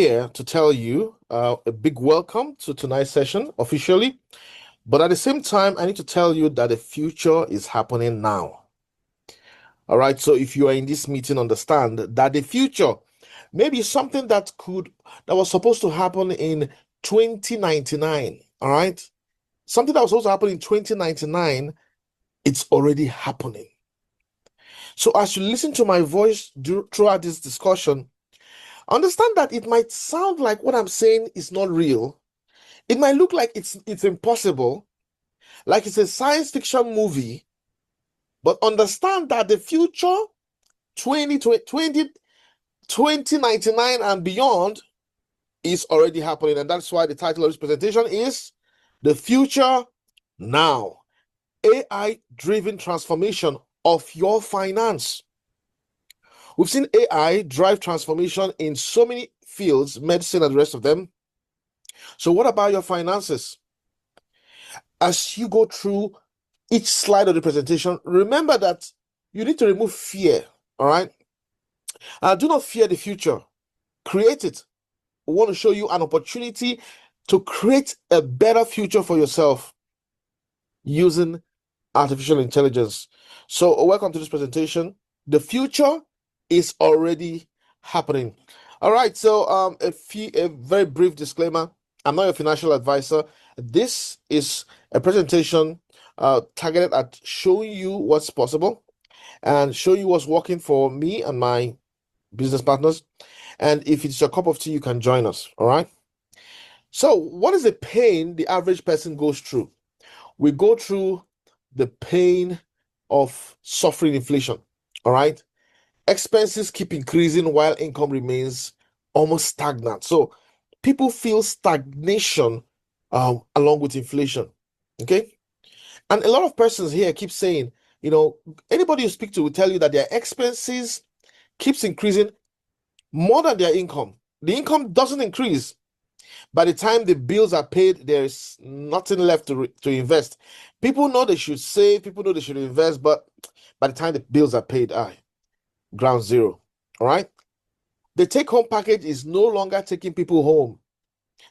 here to tell you a big welcome to tonight's session officially. But at the same time, I need to tell you that the future is happening now. All right. So if you are in this meeting, understand that the future may be something that was supposed to happen in 2099. All right. Something that was supposed to happen in 2099, it's already happening. So as you listen to my voice throughout this discussion, understand that it might sound like what I'm saying is not real. It might look like it's impossible, like it's a science fiction movie, but understand that the future 2099 and beyond is already happening. And that's why the title of this presentation is The Future Now, AI-driven transformation of your finance. We've seen AI drive transformation in so many fields, medicine and the rest of them. So what about your finances? As you go through each slide of the presentation, remember that you need to remove fear, all right? Do not fear the future. Create it. We want to show you an opportunity to create a better future for yourself using artificial intelligence. So welcome to this presentation. The future is already happening. All right, so a very brief disclaimer. I'm not your financial advisor. This is a presentation targeted at showing you what's possible and show you what's working for me and my business partners. And if it's your cup of tea, you can join us. All right. So what is the pain the average person goes through? We go through the pain of suffering inflation. All right. Expenses keep increasing while income remains almost stagnant. So people feel stagnation along with inflation. Okay. And a lot of persons here keep saying, anybody you speak to will tell you that their expenses keeps increasing more than their income. The income doesn't increase. By the time the bills are paid, there's nothing left to invest. People know they should save, people know they should invest, but by the time the bills are paid, ground zero. All right. The take-home package is no longer taking people home.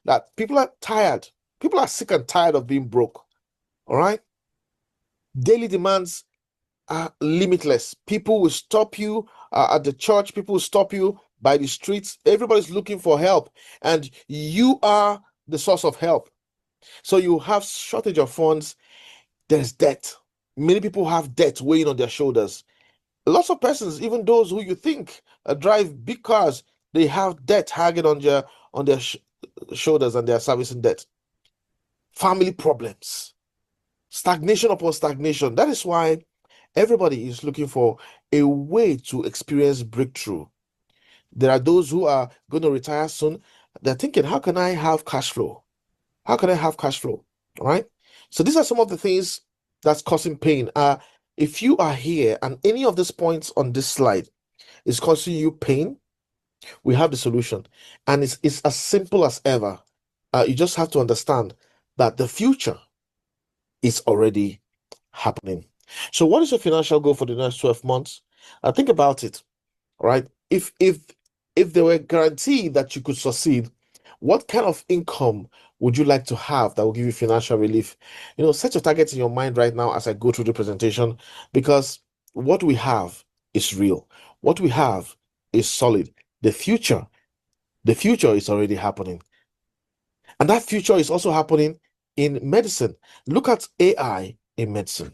That people are tired. People are sick and tired of being broke. All right. Daily demands are limitless. People will stop you at the church. People will stop you by the streets. Everybody's looking for help, and you are the source of help. So you have shortage of funds. There's debt. Many people have debt weighing on their shoulders. Lots of persons, even those who you think drive big cars, they have debt hanging on their shoulders, and they are servicing debt. Family problems, stagnation upon stagnation. That is why everybody is looking for a way to experience breakthrough. There are those who are going to retire soon. They're thinking, how can I have cash flow? How can I have cash flow? All right. So these are some of the things that's causing pain. If you are here and any of these points on this slide is causing you pain, we have the solution. And it's as simple as ever. You just have to understand that the future is already happening. So what is your financial goal for the next 12 months? Think about it. All right. If there were a guarantee that you could succeed, what kind of income would you like to have that will give you financial relief? Set your targets in your mind right now as I go through the presentation, because what we have is real. What we have is solid. The future is already happening. And that future is also happening in medicine. Look at AI in medicine.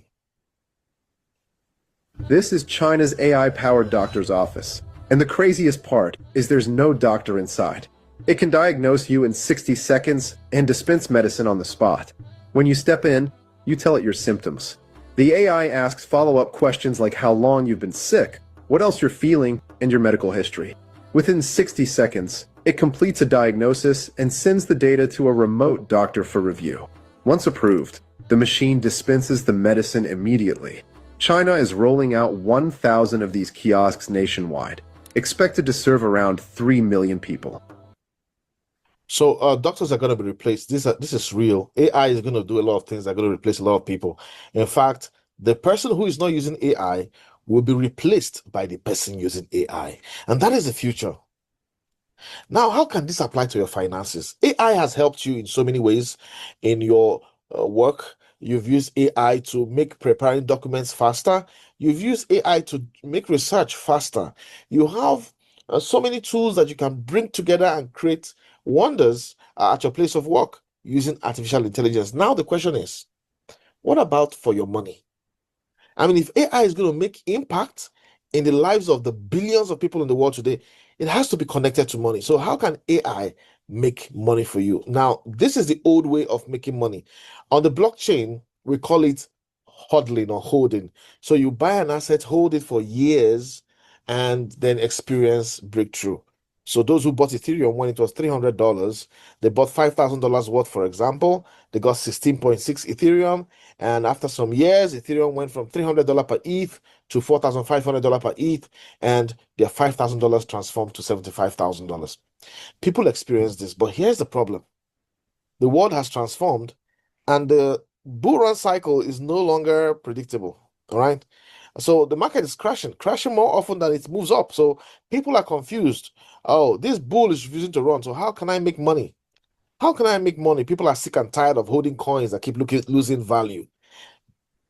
This is China's AI-powered doctor's office. And the craziest part is there's no doctor inside. It can diagnose you in 60 seconds and dispense medicine on the spot. When you step in, you tell it your symptoms. The AI asks follow-up questions like how long you've been sick, what else you're feeling, and your medical history. Within 60 seconds, it completes a diagnosis and sends the data to a remote doctor for review. Once approved, the machine dispenses the medicine immediately. China is rolling out 1,000 of these kiosks nationwide, expected to serve around 3 million people. So doctors are going to be replaced. This is real. AI is going to do a lot of things that are going to replace a lot of people. In fact, the person who is not using AI will be replaced by the person using AI. And that is the future. Now, how can this apply to your finances? AI has helped you in so many ways in your work. You've used AI to make preparing documents faster. You've used AI to make research faster. You have so many tools that you can bring together and create wonders at your place of work using artificial intelligence. Now, the question is, what about for your money? I mean, if AI is going to make impact in the lives of the billions of people in the world today, it has to be connected to money. So how can AI make money for you? Now, this is the old way of making money. On the blockchain, we call it hodling or holding. So you buy an asset, hold it for years, and then experience breakthrough. So those who bought Ethereum when it was $300, they bought $5,000 worth, for example. They got 16.6 Ethereum. And after some years, Ethereum went from $300 per ETH to $4,500 per ETH, and their $5,000 transformed to $75,000. People experience this, but here's the problem. The world has transformed, and the bull run cycle is no longer predictable. All right. So the market is crashing more often than it moves up. So people are confused. Oh, this bull is refusing to run. So how can I make money? How can I make money? People are sick and tired of holding coins that keep losing value.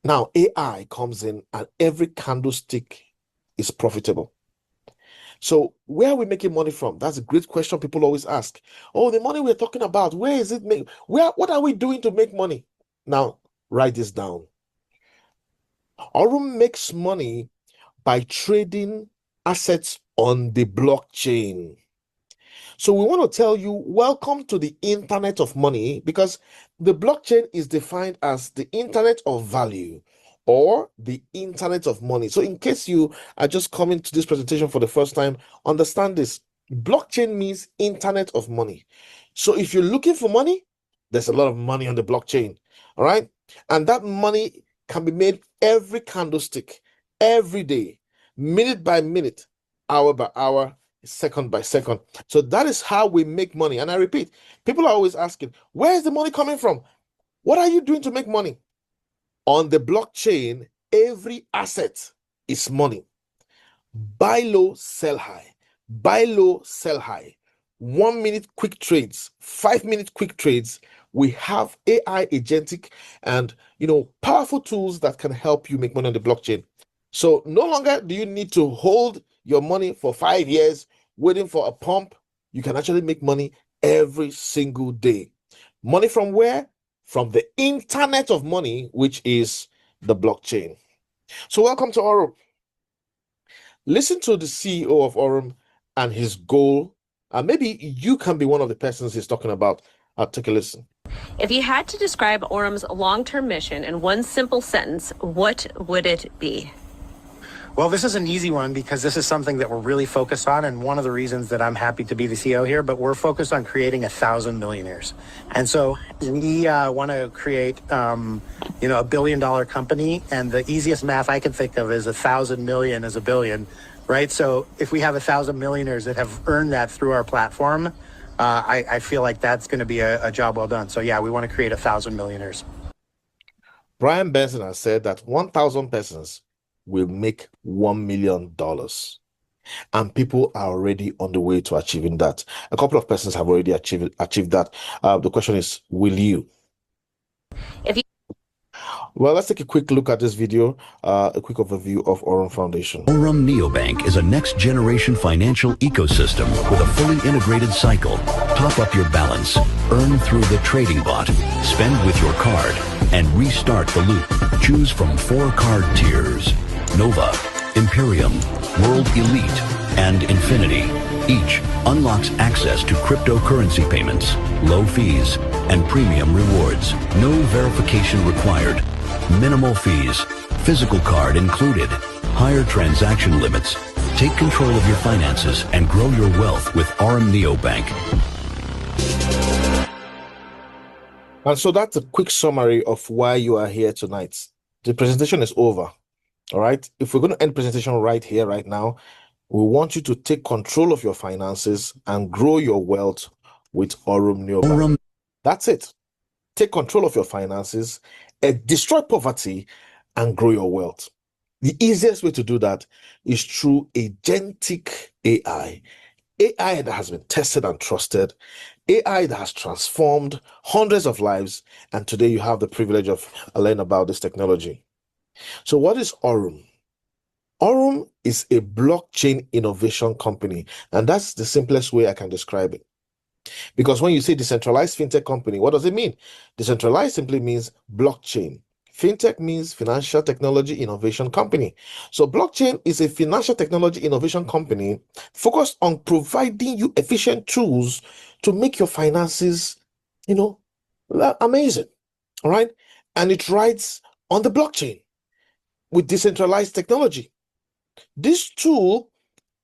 Now, AI comes in and every candlestick is profitable. So, where are we making money from? That's a great question people always ask. Oh, the money we're talking about, where is it made? What are we doing to make money? Now, write this down. Aurum makes money by trading assets on the blockchain. So we want to tell you, welcome to the internet of money, because the blockchain is defined as the internet of value or the internet of money. So in case you are just coming to this presentation for the first time, understand this. Blockchain means internet of money. So if you're looking for money, there's a lot of money on the blockchain. All right. And that money can be made every candlestick, every day, minute by minute, hour by hour, second by second. So that is how we make money. And I repeat, people are always asking, where is the money coming from? What are you doing to make money? On the blockchain, every asset is money. Buy low, sell high. Buy low, sell high. 1 minute quick trades, 5 minute quick trades. We have AI agentic and powerful tools that can help you make money on the blockchain. So no longer do you need to hold your money for 5 years waiting for a pump. You can actually make money every single day. Money from where? From the internet of money, which is the blockchain. So welcome to Aurum. Listen to the CEO of Aurum and his goal. Maybe you can be one of the persons he's talking about. Take a listen. If you had to describe Aurum's long-term mission in one simple sentence, what would it be? Well, this is an easy one because this is something that we're really focused on, and one of the reasons that I'm happy to be the CEO here, but we're focused on creating 1,000 millionaires. And so we want to create, a billion-dollar company, and the easiest math I can think of is 1,000 million is a billion, right? So if we have 1,000 millionaires that have earned that through our platform, I feel like that's going to be a job well done. So yeah, we want to create 1,000 millionaires. Brian Benson has said that 1,000 persons will make $1 million. And people are already on the way to achieving that. A couple of persons have already achieved that. The question is, will you? Well, let's take a quick look at this video, a quick overview of Aurum Foundation. AURUM Neobank is a next-generation financial ecosystem with a fully integrated cycle. Top up your balance, earn through the trading bot, spend with your card, and restart the loop. Choose from 4 card tiers: Nova, Imperium, World Elite, and Infinity. Each unlocks access to cryptocurrency payments, low fees, and premium rewards. No verification required. Minimal fees. Physical card included. Higher transaction limits. Take control of your finances and grow your wealth with Aurum Neobank. And so that's a quick summary of why you are here tonight. The presentation is over. All right. If we're going to end presentation right here, right now, we want you to take control of your finances and grow your wealth with Aurum Neobank. That's it. Take control of your finances, destroy poverty, and grow your wealth. The easiest way to do that is through agentic AI. AI that has been tested and trusted, AI that has transformed hundreds of lives, and today you have the privilege of learning about this technology. So what is Aurum? Aurum is a blockchain innovation company, and that's the simplest way I can describe it. Because when you say decentralized fintech company, what does it mean? Decentralized simply means blockchain. Fintech means financial technology innovation company. So blockchain is a financial technology innovation company focused on providing you efficient tools to make your finances, amazing. All right. And it rides on the blockchain with decentralized technology. This tool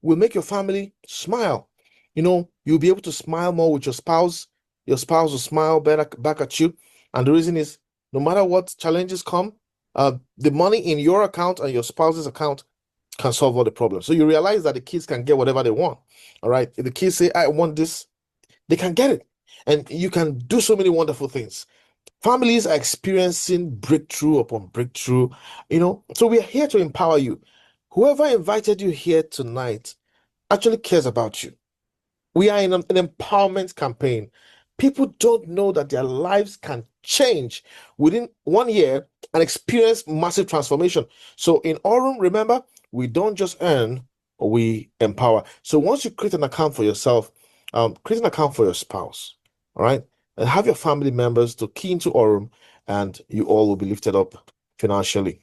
will make your family smile. You'll be able to smile more with your spouse. Your spouse will smile better back at you. And the reason is, no matter what challenges come, the money in your account and your spouse's account can solve all the problems. So you realize that the kids can get whatever they want. All right. If the kids say, I want this, they can get it. And you can do so many wonderful things. Families are experiencing breakthrough upon breakthrough, So we are here to empower you. Whoever invited you here tonight actually cares about you. We are in an empowerment campaign. People don't know that their lives can change within 1 year and experience massive transformation. So in Aurum, remember, we don't just earn, we empower. So once you create an account for yourself, create an account for your spouse, all right? And have your family members to key into Aurum, and you all will be lifted up financially.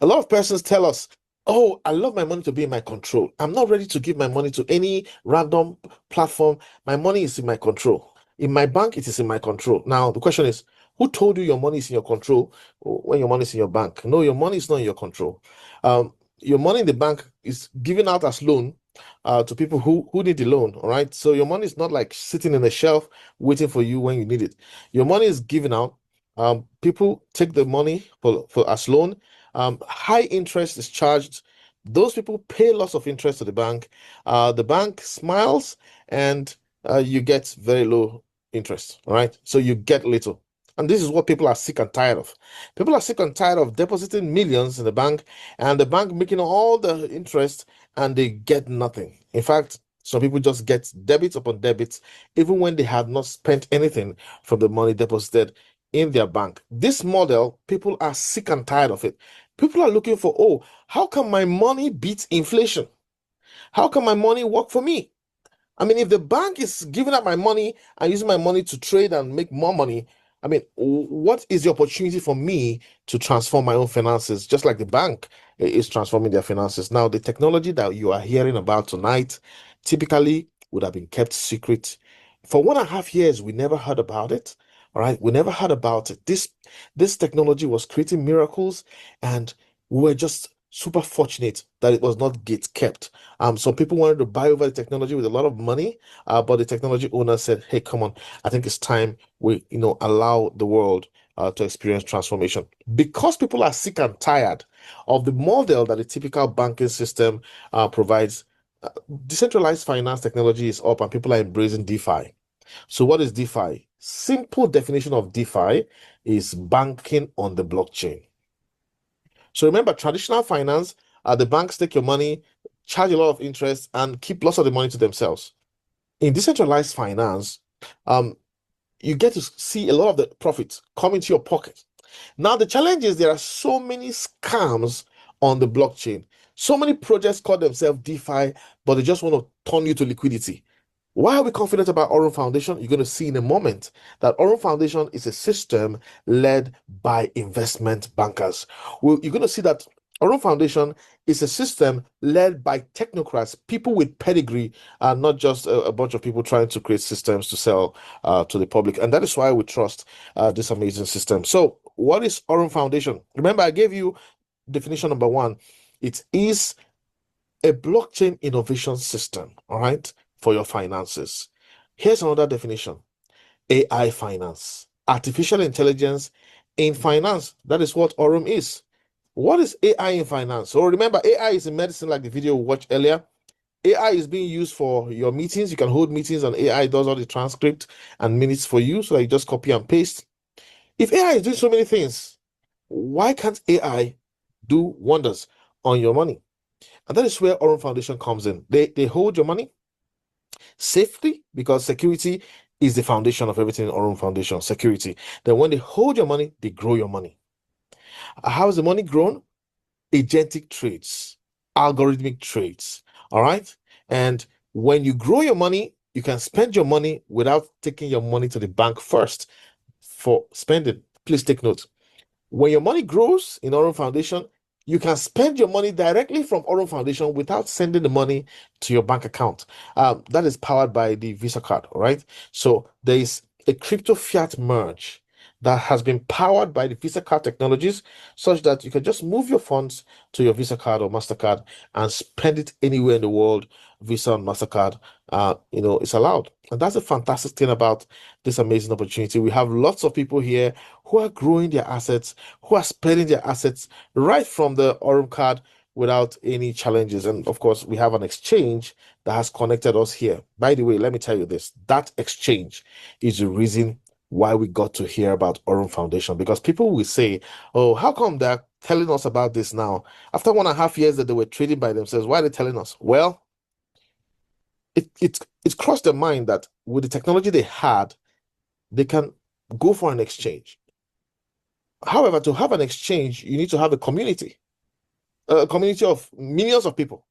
A lot of persons tell us, oh, I love my money to be in my control. I'm not ready to give my money to any random platform. My money is in my control. In my bank, it is in my control. Now, the question is, who told you your money is in your control when your money is in your bank? No, your money is not in your control. Your money in the bank is given out as loan to people who need the loan, all right? So your money is not like sitting in a shelf waiting for you when you need it. Your money is given out. People take the money for as loan. High interest is charged. Those people pay lots of interest to the bank. The bank smiles, and you get very low interest. All right, so you get little. And this is what people are sick and tired of. People are sick and tired of depositing millions in the bank and the bank making all the interest and they get nothing. In fact, some people just get debits upon debits, even when they have not spent anything from the money deposited in their bank. This model, people are sick and tired of it. People are looking for, oh, how can my money beat inflation? How can my money work for me? I mean, if the bank is giving up my money and using my money to trade and make more money, I mean, what is the opportunity for me to transform my own finances, just like the bank is transforming their finances? Now, the technology that you are hearing about tonight typically would have been kept secret. For 1.5 years, we never heard about it. All right, we never heard about it. This technology was creating miracles, and we were just super fortunate that it was not gate kept. Some people wanted to buy over the technology with a lot of money, but the technology owner said, "Hey, come on, I think it's time we, allow the world to experience transformation." Because people are sick and tired of the model that a typical banking system provides. Decentralized finance technology is up, and people are embracing DeFi. So, what is DeFi? Simple definition of DeFi is banking on the blockchain. So remember, traditional finance, the banks take your money, charge a lot of interest, and keep lots of the money to themselves. In decentralized finance, um, you get to see a lot of the profits come into your pocket. Now, the challenge is there are so many scams on the blockchain. So many projects call themselves DeFi, but they just want to turn you to liquidity. Why are we confident about Aurum Foundation? You're going to see in a moment that Aurum Foundation is a system led by investment bankers. Well, you're going to see that Aurum Foundation is a system led by technocrats, people with pedigree, and not just a bunch of people trying to create systems to sell to the public. And that is why we trust this amazing system. So, what is Aurum Foundation? Remember, I gave you definition number one. It is a blockchain innovation system, all right, for your finances. Here's another definition: AI finance, artificial intelligence in finance. That is what Aurum is. What is AI in finance? So remember, AI is in medicine, like the video we watched earlier. AI is being used for your meetings. You can hold meetings, and AI does all the transcript and minutes for you. So you just copy and paste. If AI is doing so many things, why can't AI do wonders on your money? And that is where Aurum Foundation comes in. They hold your money, Safely, because security is the foundation of everything in Aurum Foundation, security. Then when they hold your money, they grow your money. How is the money grown? Agentic trades, algorithmic trades. All right. And when you grow your money, you can spend your money without taking your money to the bank first for spending. Please take note. When your money grows in Aurum Foundation, you can spend your money directly from Aurum Foundation without sending the money to your bank account. That is powered by the Visa card, all right? So there is a crypto fiat merge that has been powered by the Visa card technologies, such that you can just move your funds to your Visa card or MasterCard and spend it anywhere in the world. Visa and MasterCard, it's allowed. And that's a fantastic thing about this amazing opportunity. We have lots of people here who are growing their assets, who are spending their assets right from the Aurum card without any challenges. And of course, we have an exchange that has connected us here. By the way, let me tell you this, that exchange is the reason why we got to hear about Aurum Foundation, because people will say, oh, how come they're telling us about this now? After 1.5 years that they were trading by themselves, why are they telling us? Well, it crossed their mind that with the technology they had, they can go for an exchange. However, to have an exchange, you need to have a community of millions of people.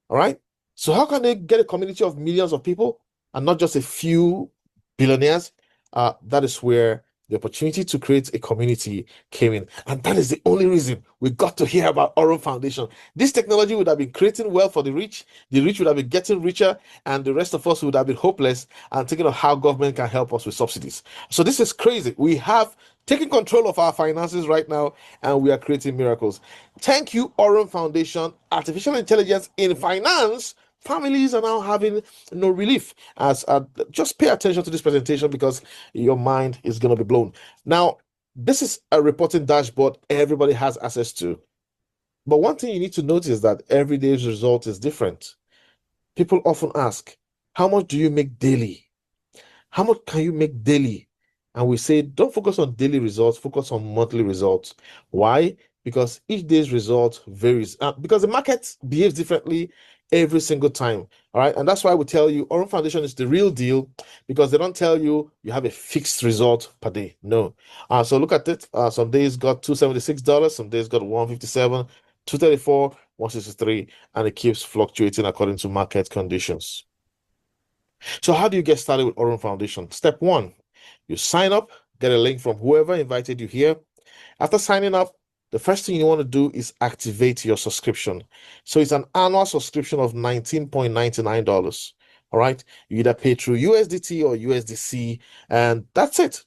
All right. So how can they get a community of millions of people and not just a few billionaires? That is where the opportunity to create a community came in. And that is the only reason we got to hear about Aurum Foundation. This technology would have been creating wealth for the rich would have been getting richer, and the rest of us would have been hopeless and thinking of how government can help us with subsidies. So this is crazy. We have taken control of our finances right now, and we are creating miracles. Thank you, Aurum Foundation. Artificial intelligence in finance. Families are now having no relief. As just pay attention to this presentation, because your mind is going to be blown. Now, this is a reporting dashboard everybody has access to. But one thing you need to notice is that every day's result is different. People often ask, how much do you make daily? How much can you make daily? And we say, don't focus on daily results, focus on monthly results. Why? Because each day's result varies. Because the market behaves differently every single time. All right. And that's why we tell you Aurum Foundation is the real deal, because they don't tell you you have a fixed result per day. No. So look at it. Some days got $276, some days got 157, 234, 163, and it keeps fluctuating according to market conditions. So how do you get started with Aurum Foundation? Step 1, you sign up, get a link from whoever invited you here. After signing up, the first thing you want to do is activate your subscription. So it's an annual subscription of $19.99. All right. You either pay through USDT or USDC, and that's it.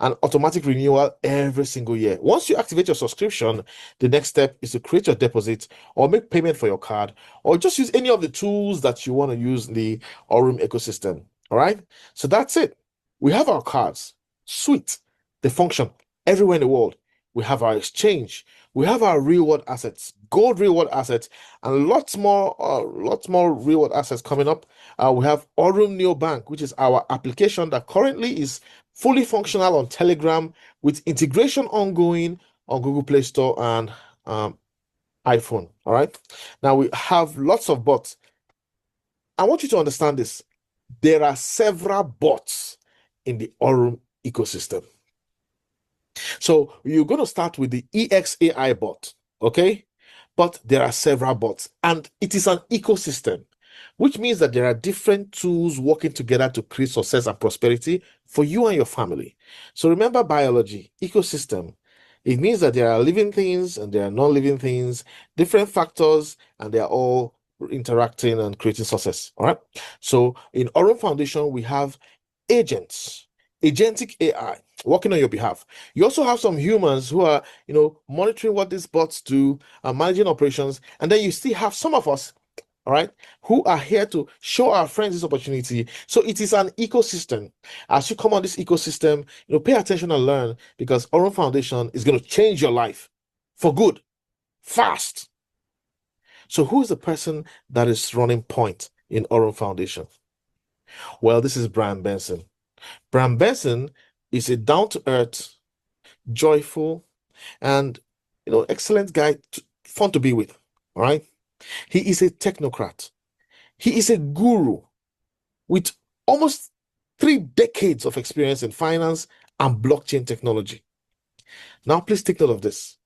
An automatic renewal every single year. Once you activate your subscription, the next step is to create your deposit or make payment for your card, or just use any of the tools that you want to use in the Aurum ecosystem. All right. So that's it. We have our cards. Sweet. They function everywhere in the world. We have our exchange. We have our reward assets, gold reward assets, and lots more reward assets coming up. We have Aurum Neobank, which is our application that currently is fully functional on Telegram, with integration ongoing on Google Play Store and iPhone. All right. Now we have lots of bots. I want you to understand this. There are several bots in the Aurum ecosystem. So you're going to start with the EXAI bot, okay? But there are several bots, and it is an ecosystem, which means that there are different tools working together to create success and prosperity for you and your family. So remember biology, ecosystem. It means that there are living things and there are non-living things, different factors, and they are all interacting and creating success. All right. So in Aurum Foundation, we have agents, agentic AI working on your behalf. You also have some humans who are, monitoring what these bots do, managing operations, and then you still have some of us, all right, who are here to show our friends this opportunity. So it is an ecosystem. As you come on this ecosystem, pay attention and learn, because Aurum Foundation is going to change your life for good, fast. So who is the person that is running point in Aurum Foundation? Well, this is Brian Benson. Brian Benson is a down-to-earth, joyful, and excellent guy, fun to be with. All right. He is a technocrat. He is a guru. with almost 3 decades of experience in finance and blockchain technology. Now, please take note of this.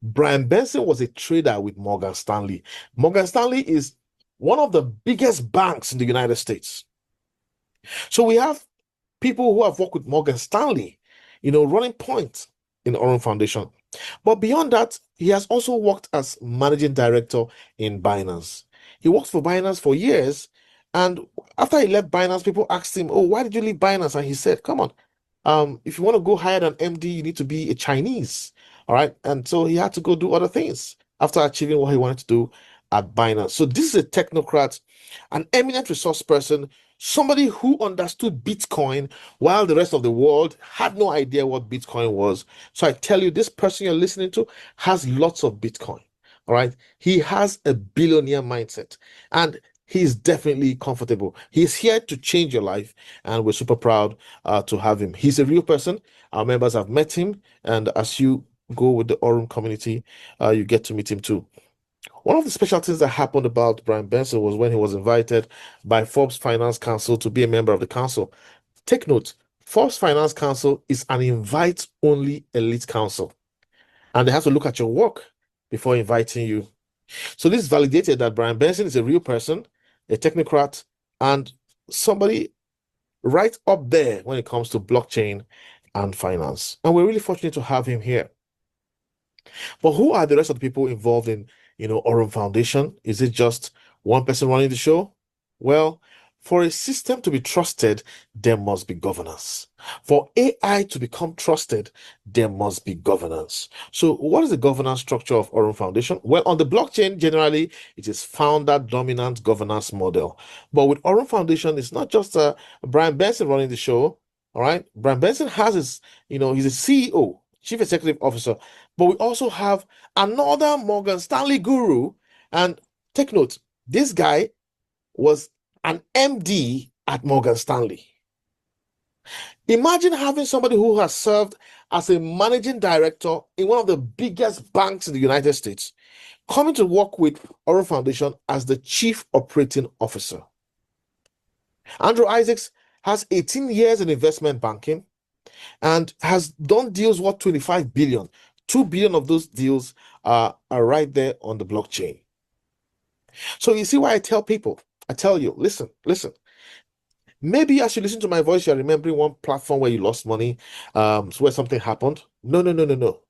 Brian Benson was a trader with Morgan Stanley. Morgan Stanley is one of the biggest banks in the United States. So we have people who have worked with Morgan Stanley, running point in Aurum Foundation. But beyond that, he has also worked as managing director in Binance. He worked for Binance for years. And after he left Binance, people asked him, "Oh, why did you leave Binance?" And he said, "Come on, if you want to go higher than MD, you need to be a Chinese." All right. And so he had to go do other things after achieving what he wanted to do at Binance. So this is a technocrat, an eminent resource person, somebody who understood Bitcoin while the rest of the world had no idea what Bitcoin was. So I tell you, this person you're listening to has lots of Bitcoin. All right. He has a billionaire mindset and he's definitely comfortable. He's here to change your life, and we're super proud to have him. He's a real person. Our members have met him, and as you go with the Aurum community, you get to meet him too. One of the special things that happened about Brian Benson was when he was invited by Forbes Finance Council to be a member of the council. Take note, Forbes Finance Council is an invite-only elite council, and they have to look at your work before inviting you. So this validated that Brian Benson is a real person, a technocrat, and somebody right up there when it comes to blockchain and finance. And we're really fortunate to have him here. But who are the rest of the people involved in, Aurum Foundation? Is it just one person running the show? Well, for a system to be trusted, there must be governance. For AI to become trusted, there must be governance. So what is the governance structure of Aurum Foundation? Well, on the blockchain, generally, it is founder-dominant governance model. But with Aurum Foundation, it's not just Brian Benson running the show, all right? Brian Benson has his, he's a CEO, Chief Executive Officer, but we also have another Morgan Stanley guru. And take note, this guy was an MD at Morgan Stanley. Imagine having somebody who has served as a managing director in one of the biggest banks in the United States coming to work with Aurum Foundation as the chief operating officer. Andrew Isaacs has 18 years in investment banking and has done deals worth 25 billion. 2 billion of those deals are right there on the blockchain. So you see why I tell people, I tell you, listen. Maybe as you listen to my voice, you're remembering one platform where you lost money, where something happened. No.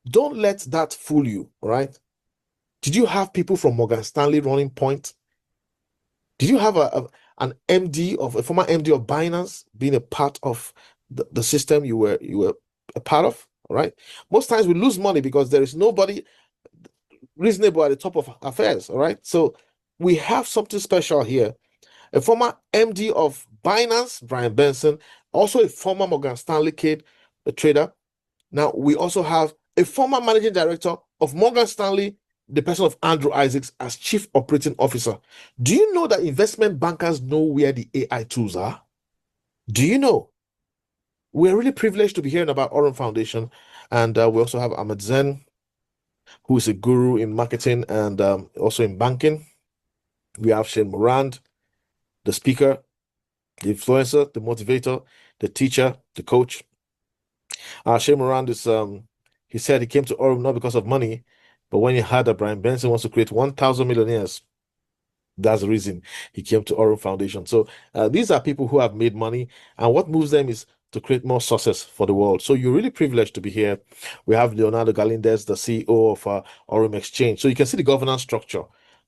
Don't let that fool you, all right? Did you have people from Morgan Stanley running point? Did you have a former MD of Binance being a part of the system you were a part of? All right. Most times we lose money because there is nobody reasonable at the top of affairs. All right. So we have something special here. A former MD of Binance, Brian Benson, also a former Morgan Stanley kid, a trader. Now we also have a former managing director of Morgan Stanley, the person of Andrew Isaacs, as chief operating officer. Do you know that investment bankers know where the AI tools are? Do you know? We're really privileged to be hearing about Aurum Foundation. And we also have Ahmed Zen, who is a guru in marketing and also in banking. We have Shane Morand, the speaker, the influencer, the motivator, the teacher, the coach. Shane Morand is, he said he came to Aurum not because of money, but when he heard that Brian Benson wants to create 1,000 millionaires, that's the reason he came to Aurum Foundation. So these are people who have made money, and what moves them is to create more success for the world. So you're really privileged to be here. We have Leonardo Galindez, the CEO of Aurum Exchange. So you can see the governance structure.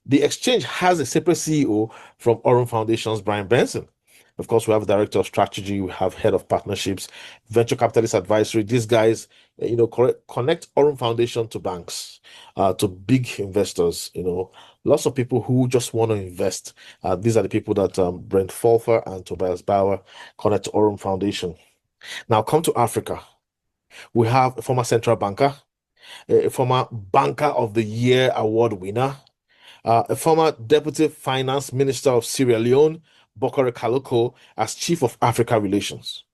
The exchange has a separate CEO from Aurum Foundation's Brian Benson. Of course, we have director of strategy, we have head of partnerships, venture capitalist advisory. These guys, connect Aurum Foundation to banks, to big investors, lots of people who just want to invest. These are the people that Brent Folfer and Tobias Bauer connect to Aurum Foundation. Now come to Africa. We have a former central banker, a former Banker of the Year award winner, a former deputy finance minister of Sierra Leone, Bokore Kaloko, as chief of Africa relations.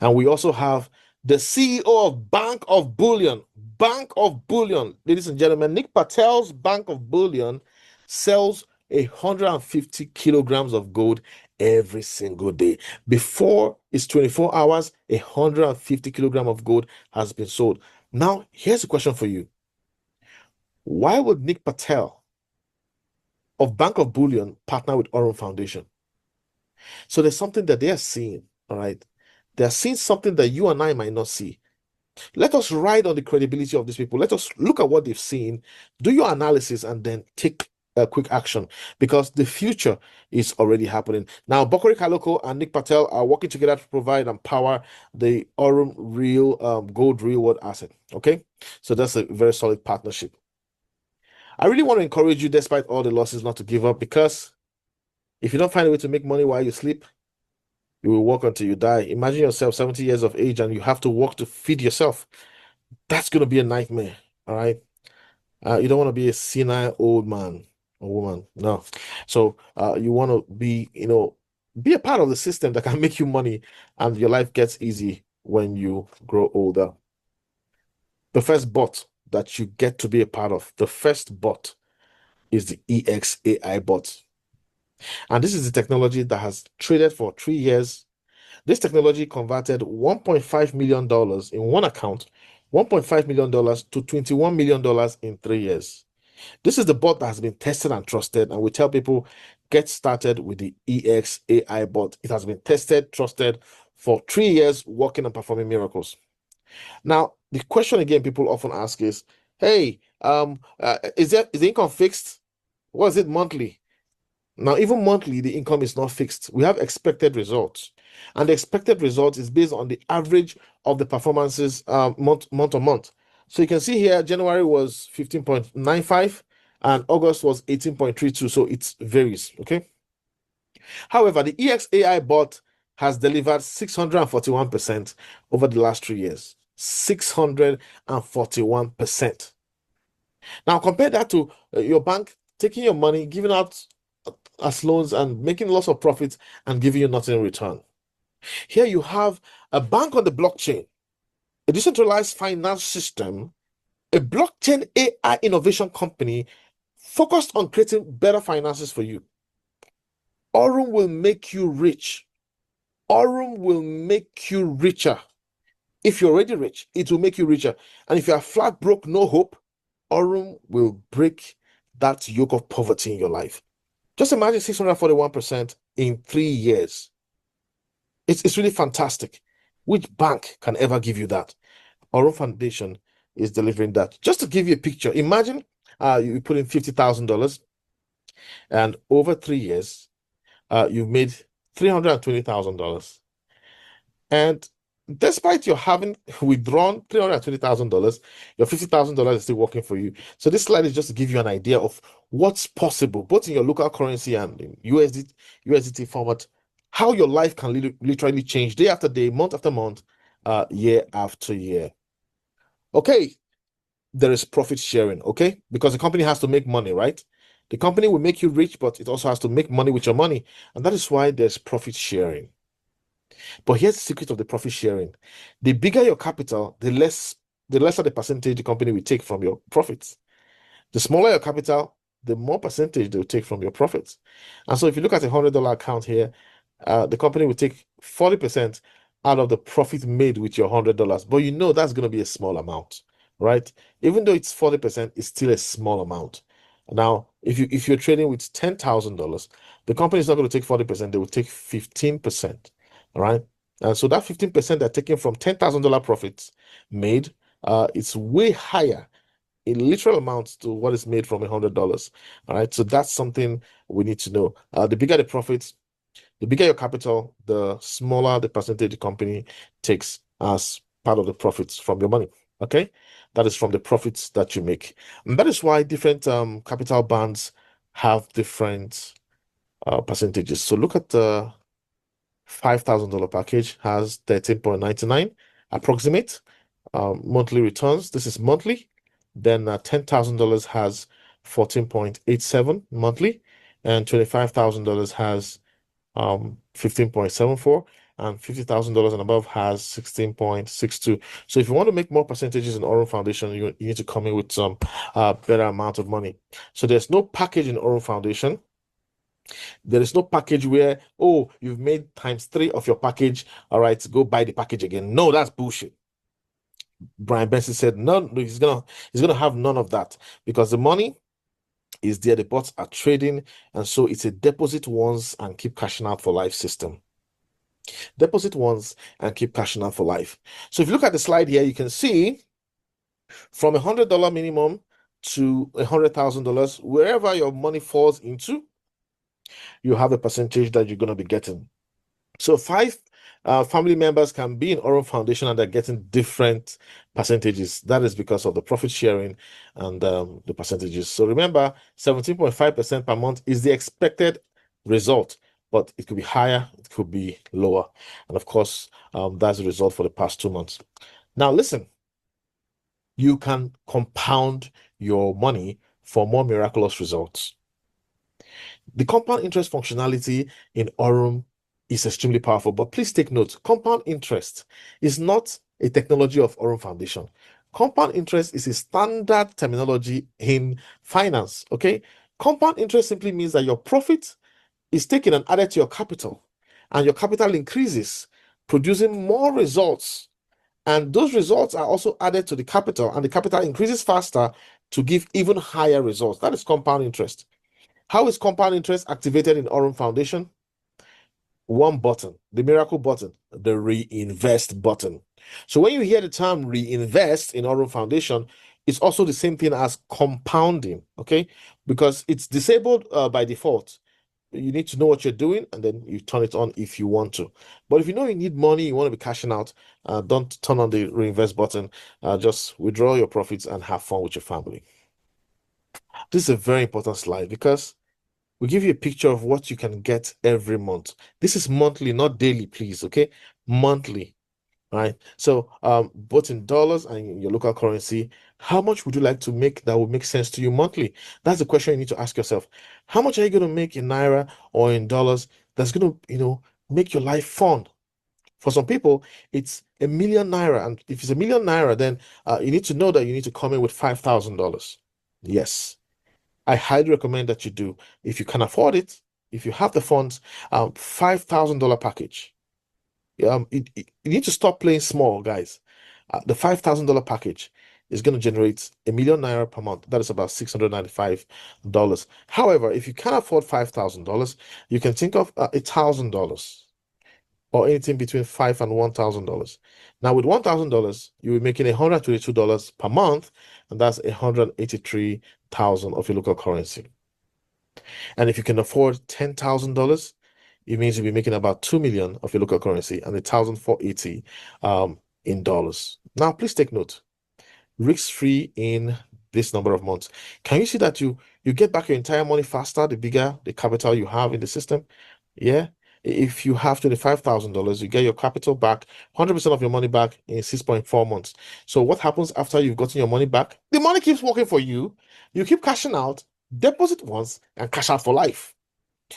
And we also have the CEO of Bank of Bullion. Bank of Bullion, ladies and gentlemen, Nick Patel's Bank of Bullion sells 150 kilograms of gold every single day. Before it's 24 hours, 150 kilogram of gold has been sold. Now, here's a question for you. Why would Nick Patel of Bank of Bullion partner with Aurum Foundation? So there's something that they are seeing, all right? They are seeing something that you and I might not see. Let us ride on the credibility of these people. Let us look at what they've seen, do your analysis, and then take a quick action, because the future is already happening. Now, Bokori Kaloko and Nick Patel are working together to provide and power the Aurum Real Gold Real World Asset. Okay, so that's a very solid partnership. I really want to encourage you, despite all the losses, not to give up, because if you don't find a way to make money while you sleep, you will work until you die. Imagine yourself 70 years of age and you have to work to feed yourself. That's going to be a nightmare. All right. You don't want to be a senile old man or woman. No. So you want to be, be a part of the system that can make you money, and your life gets easy when you grow older. The first bot that you get to be a part of, the first bot is the EXAI bot. And this is the technology that has traded for 3 years. This technology converted $1.5 million in one account, $1.5 million to $21 million in 3 years. This is the bot that has been tested and trusted, and we tell people, get started with the EXAI bot. It has been tested, trusted for 3 years, working and performing miracles. Now, the question again people often ask is, hey, is the income fixed? What is it monthly? Now, even monthly, the income is not fixed. We have expected results, and the expected result is based on the average of the performances month on month. So you can see here, January was 15.95 and August was 18.32. So it varies. Okay. However, the EXAI bot has delivered 641% over the last 3 years. 641%. Now, compare that to your bank taking your money, giving out as loans and making lots of profits and giving you nothing in return. Here you have a bank on the blockchain, a decentralized finance system, a blockchain AI innovation company focused on creating better finances for you. Aurum will make you rich. Aurum will make you richer. If you're already rich, it will make you richer. And if you are flat broke, no hope, Aurum will break that yoke of poverty in your life. Just imagine 641% in 3 years. It's really fantastic. Which bank can ever give you that? Aurum Foundation is delivering that. Just to give you a picture, imagine you put in $50,000 and over 3 years, you've made $320,000. And despite your having withdrawn $320,000, your $50,000 is still working for you. So this slide is just to give you an idea of what's possible, both in your local currency and in USDT format, how your life can literally change day after day, month after month, year after year. Okay, there is profit sharing, okay? Because the company has to make money, right? The company will make you rich, but it also has to make money with your money. And that is why there's profit sharing. But here's the secret of the profit sharing. The bigger your capital, the lesser the percentage the company will take from your profits. The smaller your capital, the more percentage they'll take from your profits. And so if you look at a $100 account here, the company will take 40% out of the profit made with your $100. But you know that's going to be a small amount, right? Even though it's 40%, it's still a small amount. Now, if you're trading with $10,000, the company is not going to take 40%, they will take 15%. All right. And so that 15% they're taking from $10,000 profits made, it's way higher in literal amounts to what is made from $100. All right. So that's something we need to know. The bigger the profits, the bigger your capital, the smaller the percentage the company takes as part of the profits from your money. Okay. That is from the profits that you make. And that is why different capital bands have different percentages. So look at the $5,000 package has 13.99 approximate monthly returns. This is monthly. Then $10,000 has 14.87 monthly, and $25,000 has 15.74, and $50,000 and above has 16.62. So if you want to make more percentages in Aurum Foundation, you need to come in with some better amount of money. So there's no package in Aurum Foundation. There is no package where, oh, you've made times 3 of your package. All right, go buy the package again. No, that's bullshit. Brian Benson said, no, he's gonna have none of that because the money is there, the bots are trading, and so it's a deposit once and keep cashing out for life system. Deposit once and keep cashing out for life. So if you look at the slide here, you can see from $100 minimum to $100,000, wherever your money falls into, you have a percentage that you're going to be getting. So 5 family members can be in Aurum Foundation and they're getting different percentages. That is because of the profit sharing and the percentages. So remember, 17.5% per month is the expected result, but it could be higher, it could be lower. And of course, that's the result for the past 2 months. Now, listen, you can compound your money for more miraculous results. The compound interest functionality in Aurum is extremely powerful, but please take note, compound interest is not a technology of Aurum Foundation. Compound interest is a standard terminology in finance, okay? Compound interest simply means that your profit is taken and added to your capital, and your capital increases, producing more results. And those results are also added to the capital, and the capital increases faster to give even higher results. That is compound interest. How is compound interest activated in Aurum Foundation? One button, the miracle button, the reinvest button. So when you hear the term reinvest in Aurum Foundation, it's also the same thing as compounding, okay? Because it's disabled by default. You need to know what you're doing, and then you turn it on if you want to. But if you know you need money, you want to be cashing out, don't turn on the reinvest button. Just withdraw your profits and have fun with your family. This is a very important slide because we give you a picture of what you can get every month. This is monthly, not daily, please, okay? Monthly, right? So both in dollars and in your local currency, how much would you like to make that would make sense to you monthly? That's the question you need to ask yourself. How much are you going to make in naira or in dollars that's going to, make your life fun? For some people, it's ₦1,000,000. And if it's ₦1,000,000, then you need to know that you need to come in with $5,000. Yes. I highly recommend that you do. If you can afford it, if you have the funds, $5,000 package. You need to stop playing small, guys. The $5,000 package is going to generate ₦1,000,000 per month. That is about $695. However, if you can't afford $5,000, you can think of $1,000 or anything between $5 and $1,000. Now, with $1,000, you'll be making $122 per month, and that's 183,000 of your local currency. And if you can afford $10,000, it means you'll be making about 2 million of your local currency and 1,480 in dollars. Now, please take note, risk-free in this number of months. Can you see that you get back your entire money faster the bigger the capital you have in the system? Yeah. If you have $25,000, you get your capital back, 100% of your money back in 6.4 months. So what happens after you've gotten your money back? The money keeps working for you. You keep cashing out, deposit once, and cash out for life.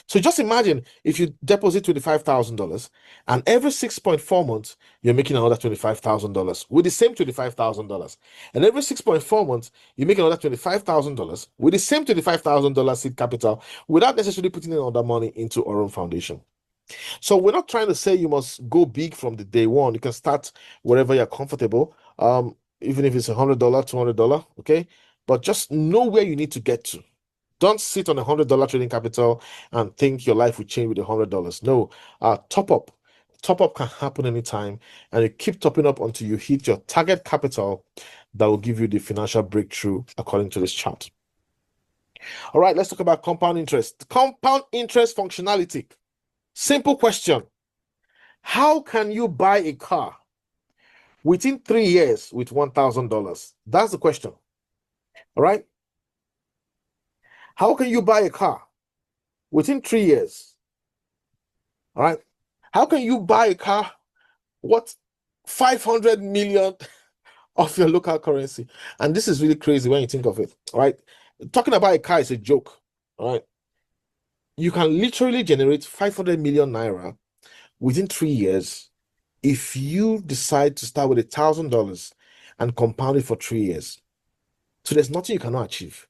So just imagine if you deposit $25,000 and every 6.4 months, you're making another $25,000 with the same $25,000. And every 6.4 months, you make another $25,000 with the same $25,000 seed capital without necessarily putting in all that money into Aurum Foundation. So we're not trying to say you must go big from the day one. You can start wherever you're comfortable, even if it's $100, $200, okay? But just know where you need to get to. Don't sit on $100 trading capital and think your life will change with $100. No, top up. Top up can happen anytime, and you keep topping up until you hit your target capital that will give you the financial breakthrough according to this chart. All right, let's talk about compound interest. Compound interest functionality. Simple question. How can you buy a car within 3 years with $1,000? That's the question. All right. How can you buy a car within 3 years? All right. How can you buy a car worth 500 million of your local currency? And this is really crazy when you think of it. All right. Talking about a car is a joke. All right. You can literally generate 500 million naira within 3 years if you decide to start with $1,000 and compound it for 3 years. So there's nothing you cannot achieve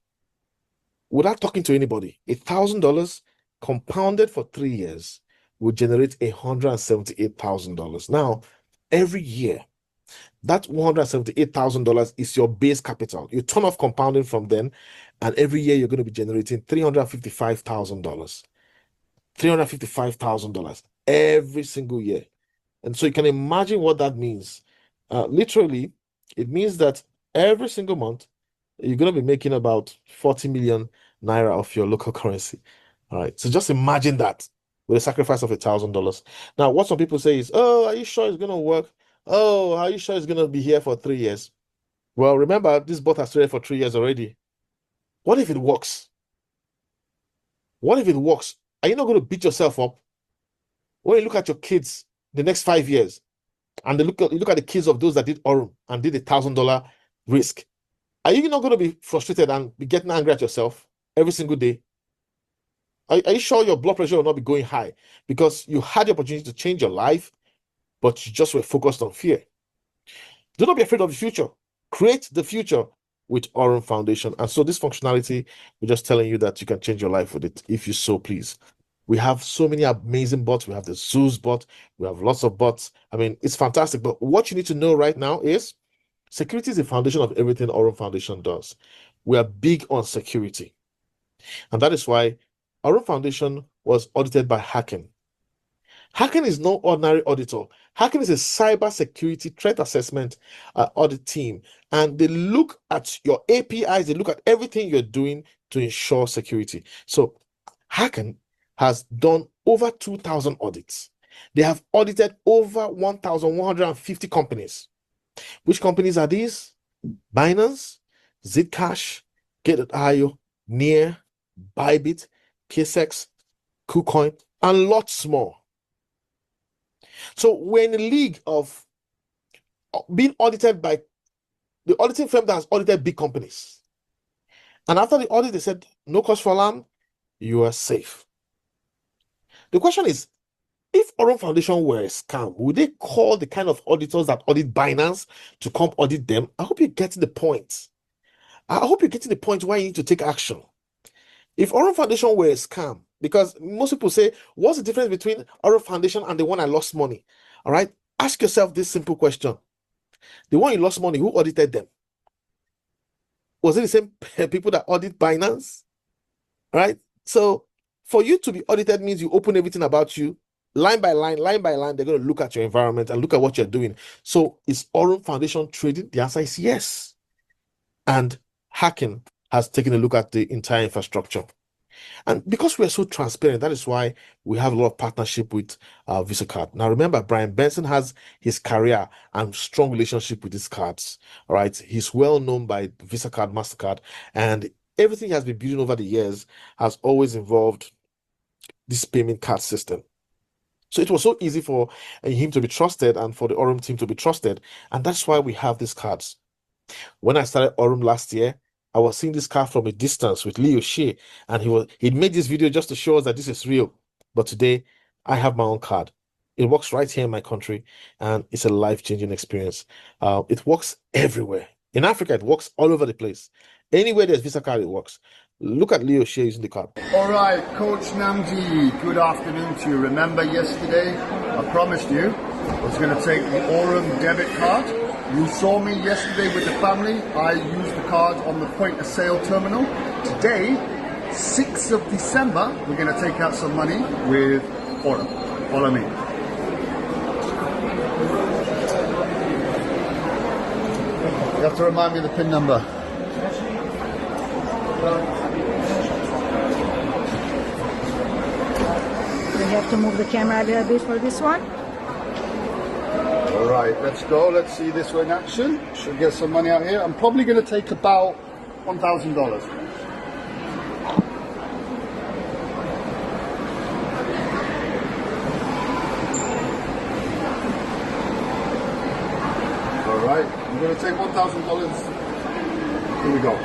without talking to anybody. $1,000 compounded for 3 years, will generate $178,000. Now, every year, that $178,000 is your base capital. You turn off compounding from then, and every year you're going to be generating $355,000. $355,000 every single year. And so you can imagine what that means. Literally, it means that every single month, you're going to be making about 40 million naira of your local currency. All right. So just imagine that with a sacrifice of $1,000. Now, what some people say is, oh, are you sure it's going to work? Oh, are you sure it's going to be here for 3 years? Well, remember, this bot has traded for 3 years already. What if it works? What if it works? Are you not going to beat yourself up when you look at your kids the next 5 years and you look at the kids of those that did Aurum and did $1,000 risk? Are you not going to be frustrated and be getting angry at yourself every single day? Are you sure your blood pressure will not be going high because you had the opportunity to change your life, but you just were focused on fear? Do not be afraid of the future. Create the future with Aurum Foundation. And so this functionality, we're just telling you that you can change your life with it if you so please. We have so many amazing bots. We have the Zeus bot. We have lots of bots. I mean, it's fantastic. But what you need to know right now is security is the foundation of everything Aurum Foundation does. We are big on security. And that is why Aurum Foundation was audited by Hacking. Hacking is no ordinary auditor. Hacking is a cyber security threat assessment audit team. And they look at your APIs. They look at everything you're doing to ensure security. So Hacking has done over 2,000 audits. They have audited over 1,150 companies. Which companies are these? Binance, Zcash, Get.io, Near, Bybit, KSEX, KuCoin, and lots more. So we're in a league of being audited by the auditing firm that has audited big companies. And after the audit, they said, no cause for alarm, you are safe. The question is, if Aurum Foundation were a scam, would they call the kind of auditors that audit Binance to come audit them? I hope you're getting the point. I hope you're getting the point why you need to take action. If Aurum Foundation were a scam, because most people say, what's the difference between Aurum Foundation and the one I lost money? All right, ask yourself this simple question. The one you lost money, who audited them? Was it the same people that audit Binance? All right, so for you to be audited means you open everything about you, line by line, they're going to look at your environment and look at what you're doing. So is Aurum Foundation trading? The answer is yes. And Hacking has taken a look at the entire infrastructure. And because we are so transparent, that is why we have a lot of partnership with Visa Card. Now, remember, Brian Benson has his career and strong relationship with these cards. All right. He's well known by Visa Card, MasterCard, and everything he has been building over the years has always involved this payment card system. So it was so easy for him to be trusted and for the Aurum team to be trusted. And that's why we have these cards. When I started Aurum last year, I was seeing this card from a distance with Leo Shea, and he made this video just to show us that this is real. But today, I have my own card. It works right here in my country, and it's a life-changing experience. It works everywhere. In Africa, it works all over the place. Anywhere there's Visa Card, it works. Look at Leo Shea using the card. All right, Coach Namji, good afternoon to you. Remember yesterday, I promised you I was going to take the Aurum debit card. You saw me yesterday with the family. I used the card on the point of sale terminal. Today, 6th of December, we're going to take out some money with Aurum. Follow me. You have to remind me of the PIN number. We have to move the camera a little bit for this one. All right, let's go. Let's see this one in action. Should get some money out here. I'm probably going to take about $1,000. All right, I'm going to take $1,000. Here we go.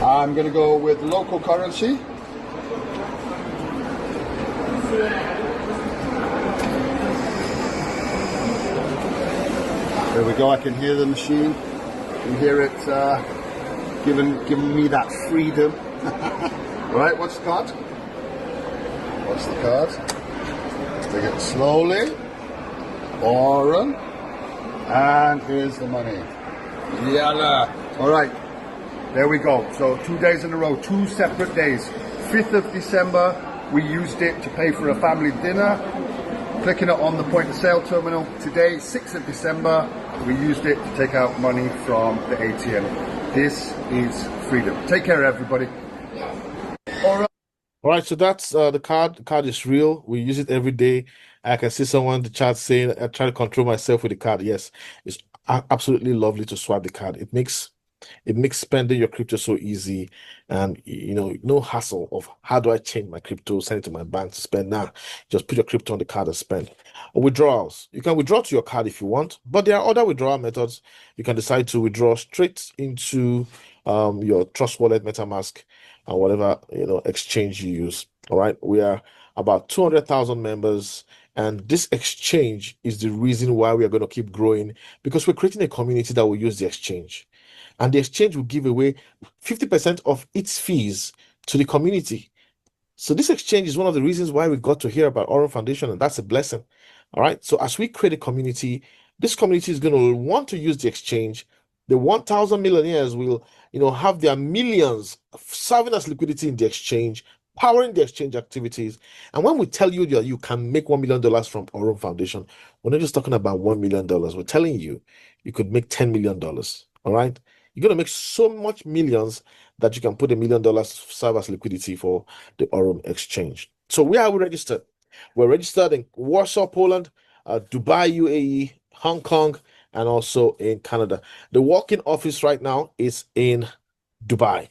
I'm going to go with local currency. There we go. I can hear the machine. You can hear it giving me that freedom. Right, what's the card? What's the card? Take it slowly. Aurum. And here's the money. Yalla. All right, there we go. So 2 days in a row, 2 separate days. 5th of December, we used it to pay for a family dinner, clicking it on the point of sale terminal. Today, 6th of December, we used it to take out money from the ATM. This is freedom. Take care, everybody. All right, so that's the card. The card is real. We use it every day. I can see someone in the chat saying, I try to control myself with the card. Yes, it's absolutely lovely to swipe the card. It makes spending your crypto so easy, and no hassle of how do I change my crypto, send it to my bank to spend. Now just put your crypto on the card and spend. Withdrawals, you can withdraw to your card if you want, but there are other withdrawal methods. You can decide to withdraw straight into your Trust Wallet, MetaMask, and whatever exchange you use. All right, we are about 200,000 members, and this exchange is the reason why we are going to keep growing, because we're creating a community that will use the exchange. And the exchange will give away 50% of its fees to the community. So this exchange is one of the reasons why we got to hear about Aurum Foundation, and that's a blessing. All right. So as we create a community, this community is going to want to use the exchange. The 1,000 millionaires will, have their millions serving as liquidity in the exchange, powering the exchange activities. And when we tell you that you can make $1 million from Aurum Foundation, we're not just talking about $1 million. We're telling you could make $10 million. All right. You're going to make so much millions that you can put $1 million serve as liquidity for the Aurum exchange. So where are we registered? We're registered in Warsaw, Poland, Dubai, UAE, Hong Kong, and also in Canada. The walk-in office right now is in Dubai.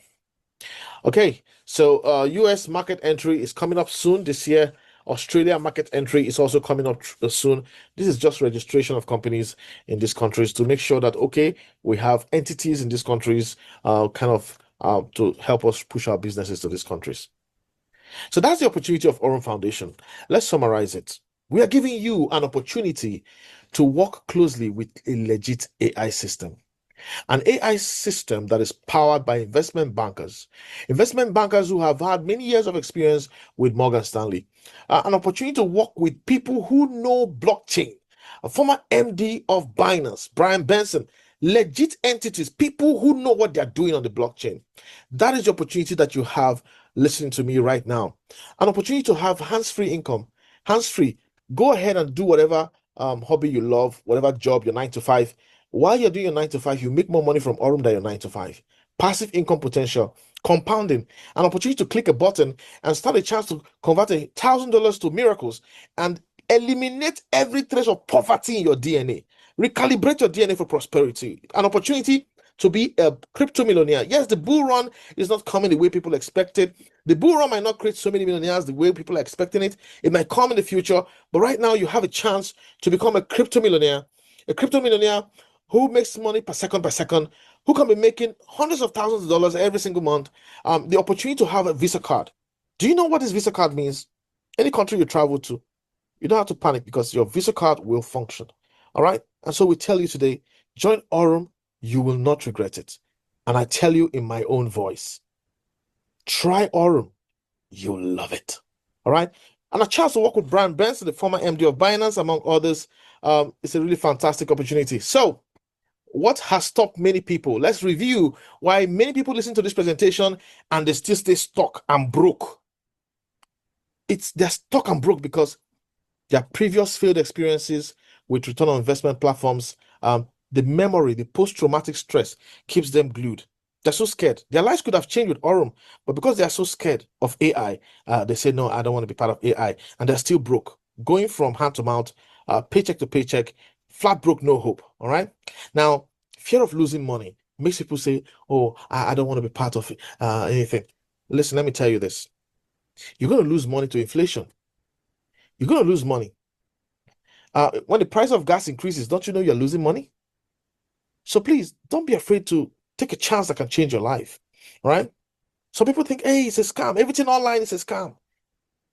Okay, so US market entry is coming up soon this year. Australia market entry is also coming up soon. This is just registration of companies in these countries to make sure that, okay, we have entities in these countries to help us push our businesses to these countries. So that's the opportunity of Aurum Foundation. Let's summarize it. We are giving you an opportunity to work closely with a legit AI system. An AI system that is powered by investment bankers who have had many years of experience with Morgan Stanley. An opportunity to work with people who know blockchain. A former MD of Binance, Brian Benson, legit entities, people who know what they're doing on the blockchain. That is the opportunity that you have listening to me right now. An opportunity to have hands-free income. Hands-free. Go ahead and do whatever hobby you love, whatever job, your 9 to 5. While you're doing your 9 to 5, you make more money from Aurum than your 9 to 5. Passive income potential, compounding, an opportunity to click a button and stand a chance to convert $1,000 to miracles and eliminate every trace of poverty in your DNA. Recalibrate your DNA for prosperity. An opportunity to be a crypto millionaire. Yes, the bull run is not coming the way people expected. The bull run might not create so many millionaires the way people are expecting it. It might come in the future, but right now you have a chance to become a crypto millionaire who makes money per second, who can be making hundreds of thousands of dollars every single month. The opportunity to have a Visa card. Do you know what this Visa card means? Any country you travel to, you don't have to panic because your Visa card will function. All right? And so we tell you today, join Aurum, you will not regret it. And I tell you in my own voice, try Aurum, you'll love it. All right? And a chance to work with Brian Benson, the former MD of Binance, among others. It's a really fantastic opportunity. So, what has stopped many people? Let's review why many people listen to this presentation and they still stay stuck and broke. They're stuck and broke because their previous failed experiences with return on investment platforms, the memory, the post-traumatic stress keeps them glued. They're so scared. Their lives could have changed with Aurum, but because they are so scared of AI, they say, no, I don't want to be part of AI. And they're still broke, going from hand to mouth, paycheck to paycheck, flat broke, no hope. All right. Now, fear of losing money makes people say, oh, I don't want to be part of anything. Listen, let me tell you this. You're going to lose money to inflation. You're going to lose money. When the price of gas increases, don't you know you're losing money? So please, don't be afraid to take a chance that can change your life. All right. Some people think, hey, it's a scam. Everything online is a scam.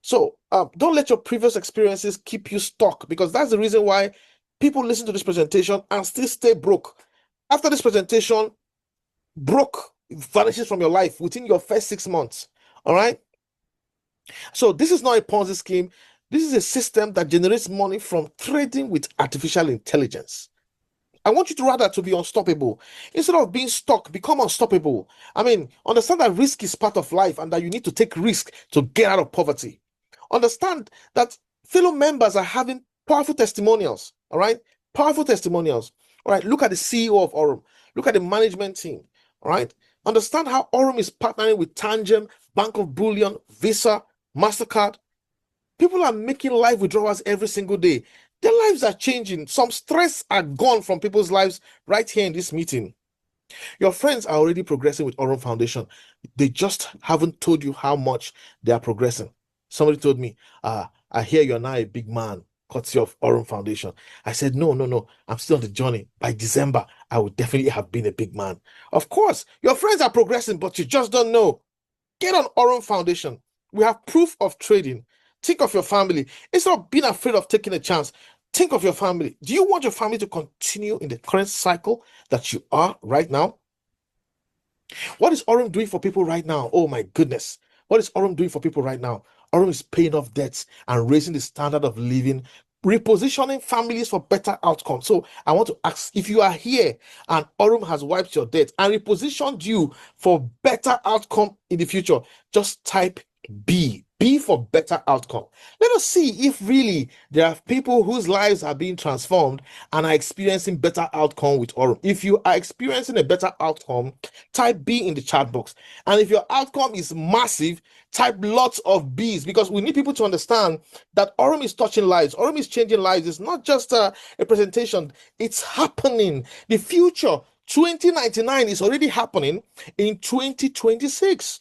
So don't let your previous experiences keep you stuck, because that's the reason why people listen to this presentation and still stay broke. After this presentation, broke vanishes from your life within your first 6 months. All right. So this is not a Ponzi scheme. This is a system that generates money from trading with artificial intelligence. I want you to rather to be unstoppable. Instead of being stuck, become unstoppable. I mean, understand that risk is part of life and that you need to take risk to get out of poverty. Understand that fellow members are having powerful testimonials. All right. Powerful testimonials. All right. Look at the CEO of Aurum. Look at the management team. All right. Understand how Aurum is partnering with Tangem, Bank of Bullion, Visa, MasterCard. People are making live withdrawals every single day. Their lives are changing. Some stress are gone from people's lives right here in this meeting. Your friends are already progressing with Aurum Foundation. They just haven't told you how much they are progressing. Somebody told me, I hear you're now a big man, courtesy of Aurum Foundation. I said, no. I'm still on the journey. By December, I would definitely have been a big man. Of course, your friends are progressing, but you just don't know. Get on Aurum Foundation. We have proof of trading. Think of your family. Instead of being afraid of taking a chance, think of your family. Do you want your family to continue in the current cycle that you are right now? What is Aurum doing for people right now? Oh my goodness. What is Aurum doing for people right now? Aurum is paying off debts and raising the standard of living, repositioning families for better outcomes. So I want to ask, if you are here and Aurum has wiped your debt and repositioned you for better outcome in the future, just type B. B for better outcome. Let us see if really there are people whose lives are being transformed and are experiencing better outcome with Aurum. If you are experiencing a better outcome, type B in the chat box. And if your outcome is massive, type lots of Bs, because we need people to understand that Aurum is touching lives. Aurum is changing lives. It's not just a presentation. It's happening. The future, 2099, is already happening in 2026.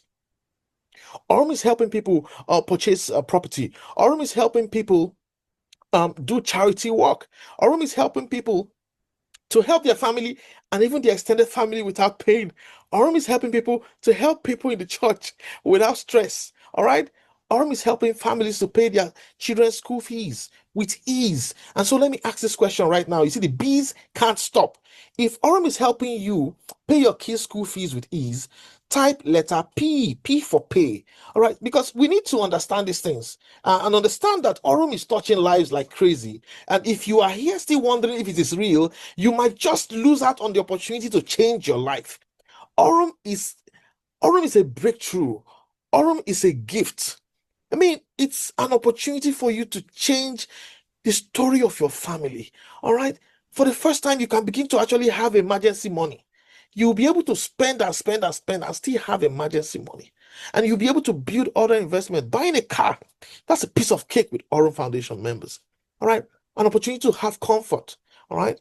Aurum is helping people purchase property. Aurum is helping people do charity work. Aurum is helping people to help their family and even the extended family without pain. Aurum is helping people to help people in the church without stress. All right. Aurum is helping families to pay their children's school fees with ease. And so let me ask this question right now. You see, the bees can't stop. If Aurum is helping you pay your kids' school fees with ease, type letter P, P for pay. All right, because we need to understand these things and understand that Aurum is touching lives like crazy. And if you are here still wondering if it is real, you might just lose out on the opportunity to change your life. Aurum is a breakthrough. Aurum is a gift. I mean, it's an opportunity for you to change the story of your family. All right. For the first time, you can begin to actually have emergency money. You'll be able to spend and spend and spend and still have emergency money. And you'll be able to build other investment. Buying a car, that's a piece of cake with Aurum Foundation members. All right. An opportunity to have comfort. All right.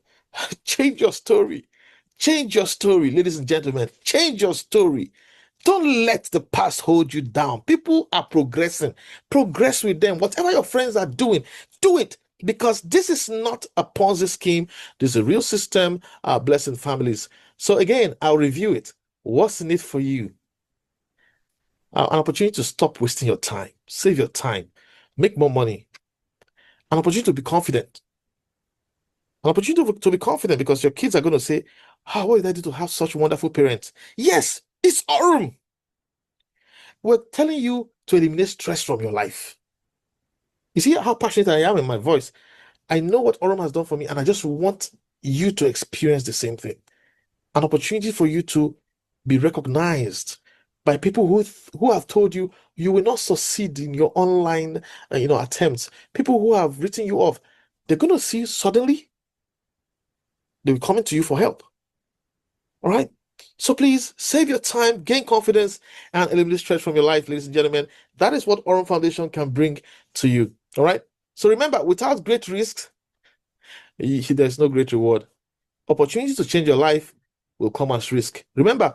Change your story. Change your story, ladies and gentlemen. Change your story. Don't let the past hold you down. People are progressing. Progress with them. Whatever your friends are doing, do it, because this is not a Ponzi scheme. This is a real system blessing families. So again, I'll review it. What's in it for you? An opportunity to stop wasting your time, save your time, make more money. An opportunity to be confident. An opportunity to be confident because your kids are going to say, what did I do to have such wonderful parents? Yes, it's Aurum. We're telling you to eliminate stress from your life. You see how passionate I am in my voice. I know what Aurum has done for me, and I just want you to experience the same thing. An opportunity for you to be recognized by people who have told you you will not succeed in your online attempts. People who have written you off. They're going to see suddenly they'll be coming to you for help. All right. So please save your time, gain confidence, and eliminate stress from your life, ladies and gentlemen. That is what Aurum Foundation can bring to you. All right. So remember, without great risks, there's no great reward. Opportunity to change your life will come as risk. Remember,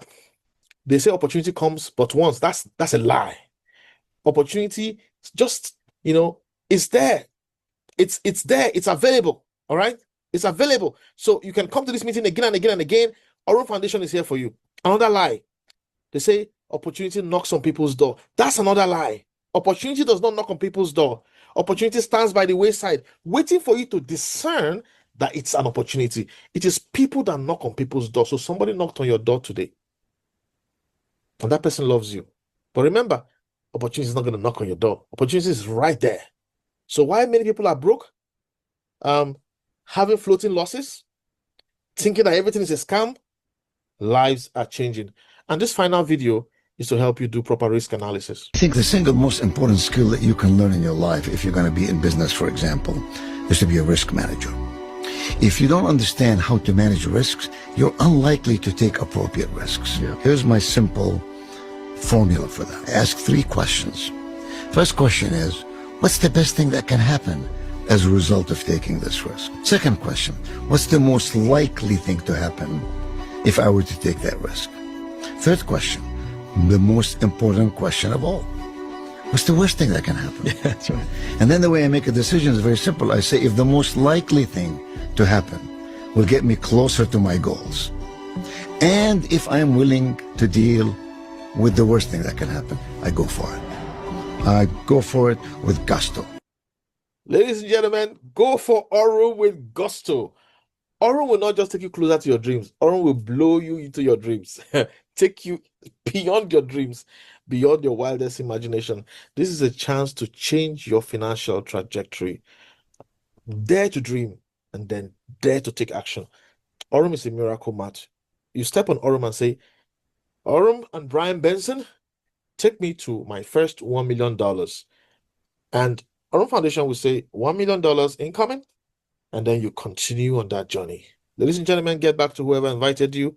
they say opportunity comes but once. That's a lie. Opportunity just, is there. It's there. It's available. All right. It's available. So you can come to this meeting again and again and again. Aurum Foundation is here for you. Another lie. They say opportunity knocks on people's door. That's another lie. Opportunity does not knock on people's door. Opportunity stands by the wayside, waiting for you to discern that it's an opportunity. It is people that knock on people's door. So somebody knocked on your door today. and that person loves you. But remember, opportunity is not going to knock on your door. Opportunity is right there. So why many people are broke? Having floating losses, thinking that everything is a scam, lives are changing. And this final video is to help you do proper risk analysis. I think the single most important skill that you can learn in your life, if you're going to be in business, for example, is to be a risk manager. If you don't understand how to manage risks, you're unlikely to take appropriate risks. Yeah. Here's my simple formula for that. Ask 3 questions. First question is, what's the best thing that can happen as a result of taking this risk? Second question, what's the most likely thing to happen if I were to take that risk? Third question, the most important question of all, what's the worst thing that can happen? Yeah, that's right. And then the way I make a decision is very simple. I say, if the most likely thing to happen will get me closer to my goals, and if I'm willing to deal with the worst thing that can happen, I go for it. I go for it with gusto. Ladies and gentlemen, go for Aurum with gusto. Aurum will not just take you closer to your dreams. Aurum will blow you into your dreams. Take you beyond your dreams, beyond your wildest imagination. This is a chance to change your financial trajectory. Dare to dream and then dare to take action. Aurum is a miracle match. You step on Aurum and say, Aurum and Brian Benson, take me to my first $1 million. And Aurum Foundation will say $1 million incoming, and then you continue on that journey. Ladies and gentlemen, get back to whoever invited you.